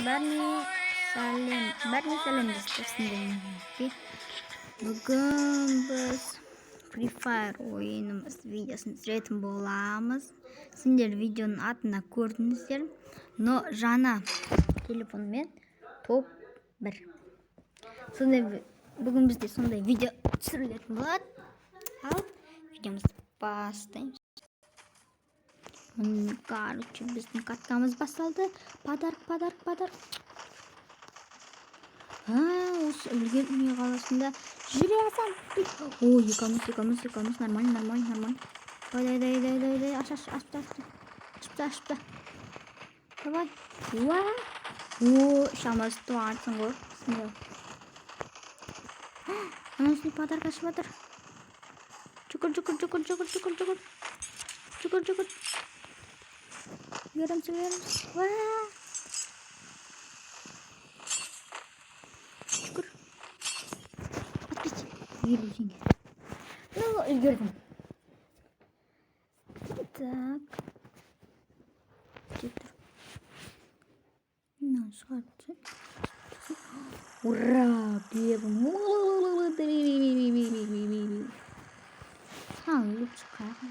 Bәріне сәлем достарсың. Бүгін біз Free Fire ойынымыз видеосын түсіретін боламыз. Сендер видеоның атына көрдіңіздер. Но жаңа телефонмен топ 1. Бүгін бізде сондай видео түсірілетін болады. Ал видеомызды бастаймыз. Короче, біздің каткамыз басталды. Подарок. Осы үлген үй қаласында жүре алсам. О, екамыз. Нормально. Дай. Ашта. Давай. О, шамасы туарсың ғой. Анасының подарок ашып жатыр. Жүгір. Береміз. Жүгір. Атпейді. Елу теңге. Үлгердім. Так. Жетір. Шығарды. Ура! Бебім. Лучше қайғы.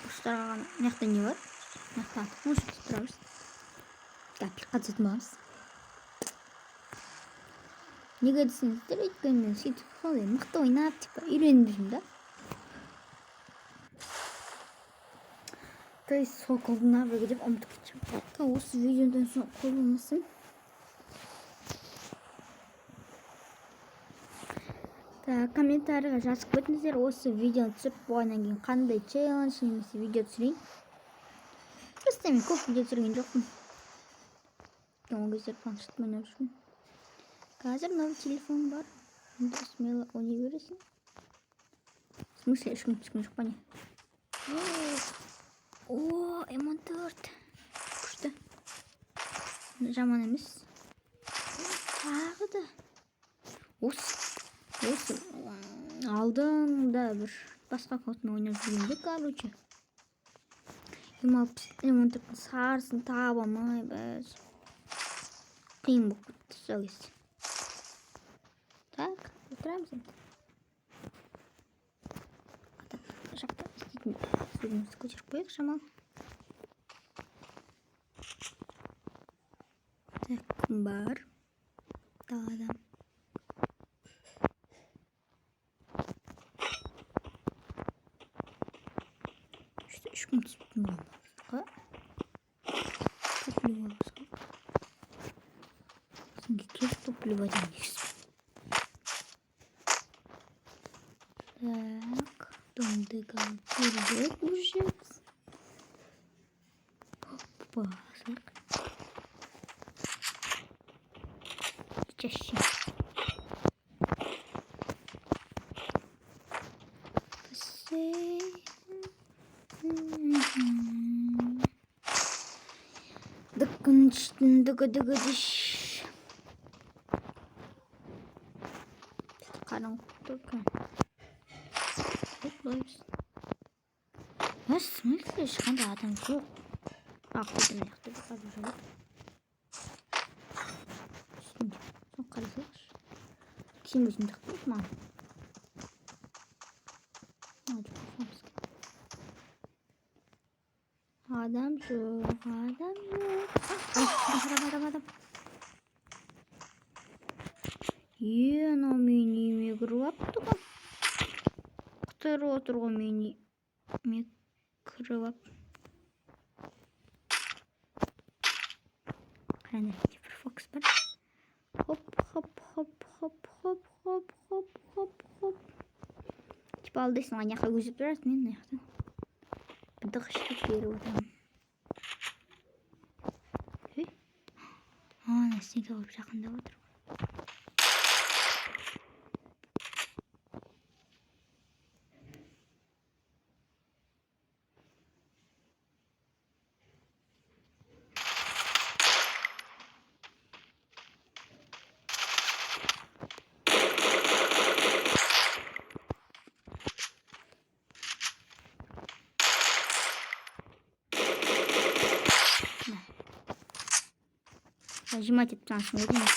Ұштарға мияқта не бар? Мияқта атып мұшып тұрамыз. Кәпіл қатсетін бағыз. Неге десеңіздер, өйткені мен сөйтіп солай мықты ойнап, үйреніп жүрмін да. То есть сол қолдына бірге деп ұмытып кетшім. Осы видеодан соң қолданысым. Комментарийға жазып кетіңіздер, осы видеоны түсіріп болғаннан кейін қандай челлендж немесе видео түсірейін. Просто мен көп видео түсірген жоқпын. Ол кездер планшетпен ойнап жүрмін. Қазір новый телефон бар. Онда смело ойнай бересің. В смысле, ешкім түскен жоқ па не? О, M14. Күшті. Жаман емес. Тағы да. Осы алдыңда бір басқа қотын ойнап жүргенде, короче. M14 сарысын таба алмай бәз. Қиын болып кетті сол кезде. Так, отырамыз енді. Жақта істейтін сөзімізді көтеріп қояйық шамал. Так, кім бар? Далада. Ешкім түспейтін болмасқа. Топливо басқа. Сенге кеп топливо дейміз. Так, домдыға көрдік уже. Басық. Чаще. Дыгы-дыгы-дыш. Қарың құттырка. Өйтбойбыз. Смысле, ешқанда адам жоқ. Қойдым яқты бір қазір жоқ. Үстінде. Соң қарасайықшы. Сен өзің тақтыңыз ма? Адам жоқ. Адам. Анау мен үйіме кіріп апты ғой. Құтырып отыр ғой мен үйіме кіріп ап. Қараңдар, бір фокус бар. Хоп. Типа алдайсың, аяққа көзіп тұрасың, мен аяқтан. Бұдық іштіп беріп отырамын. Нәрсеге олып жақындап отыр. Жимать етіп тұрсың ғой деймін.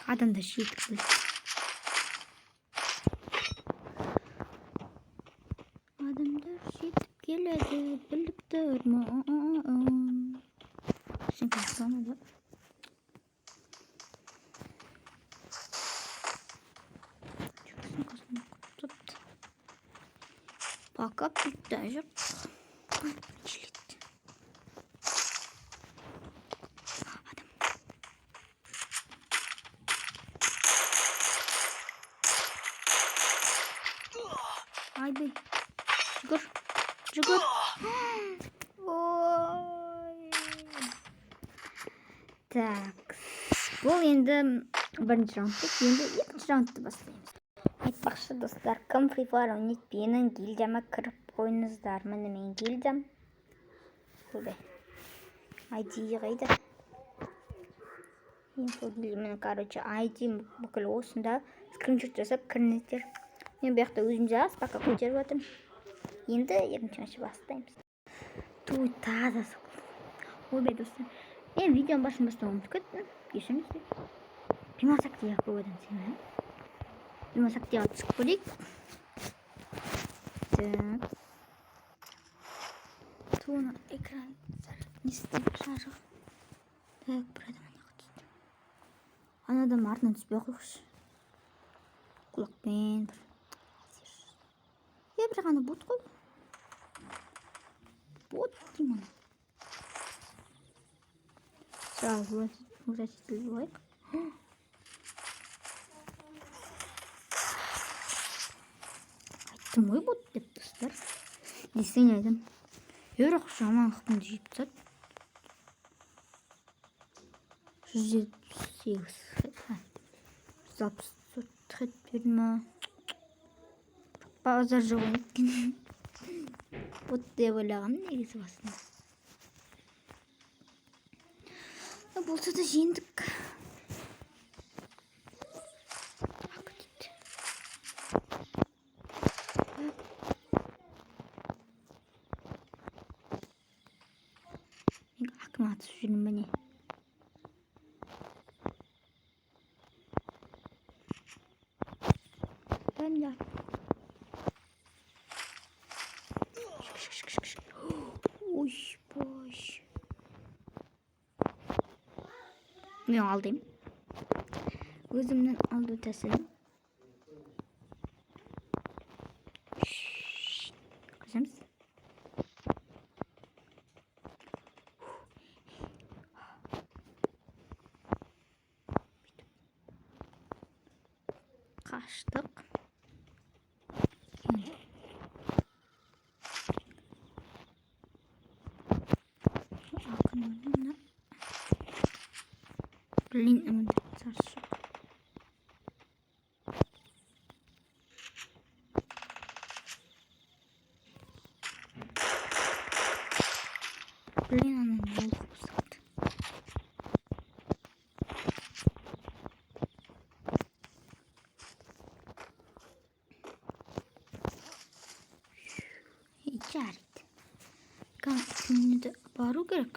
Адамдар жетіп келді. Адамдар жетіп келеді, біліп тұрма. Şimdi sonra da tut. Пока даже чилит. Adam. Ay be. Çıkır. Так, бұл енді бірінші раунд, енді екінші раундты бастаймыз. Айтпақшы достар, кім Free Fire ойнайды, менің гильдияма кіріп ойныңыздар. Міне менің гильдиям. ID қайда? Мен, короче, ID бүкіл осында скриншот жасап кіріңіздер. Мен бұяқта өзім жас, пока көтеріп жатырмын. Енді екінші матчты бастаймыз. Туй тазасы. Ойбай достар. Мен видеоның басын бастауым кеттім. Кешіріңіздер. Пимас активға қойдым сені. Пимас активға түсіп көрейік. Так. Туны экран не істеп жарық. Так, бір адам ана қойды. Анадан артынан түспей қойғыш. Құлақпен бір. Бір ғана бот қой. Бот деймін. Сразу ужасительный лайк. Айттым ғой бот деп достар. Десең айдым. Еурақ жаман қыпын жейіп тұсады. 178 164 хет берді ма? Базар жоқ екен. Бот деп ойлағам негізі басында. Болса да жеңдік. Мен ақым атып жүрмін міне. Ой, бой. Мен алдым. Өзімнің алды тәсілім. Қажамыз. Қаштық. Ақын ойнына. Блин, өмірді саршы. Блин, анан болды қосылды. Жарайды. Күнді бару керек.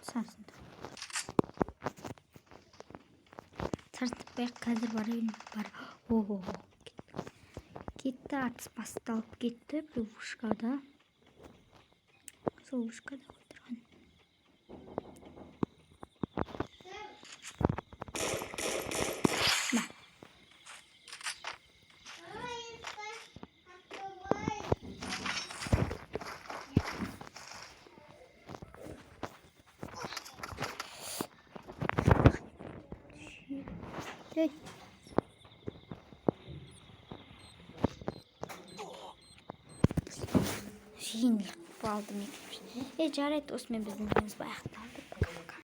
Сарсында. Сарсында қазір барайын. Ого. Кетті, атыс басталып кетті. Бұл ушқада. Сол ушқада отырған. Ей. Жеңіліп қалдым екен. Жарайды, осымен біздің жұмыс баяқты.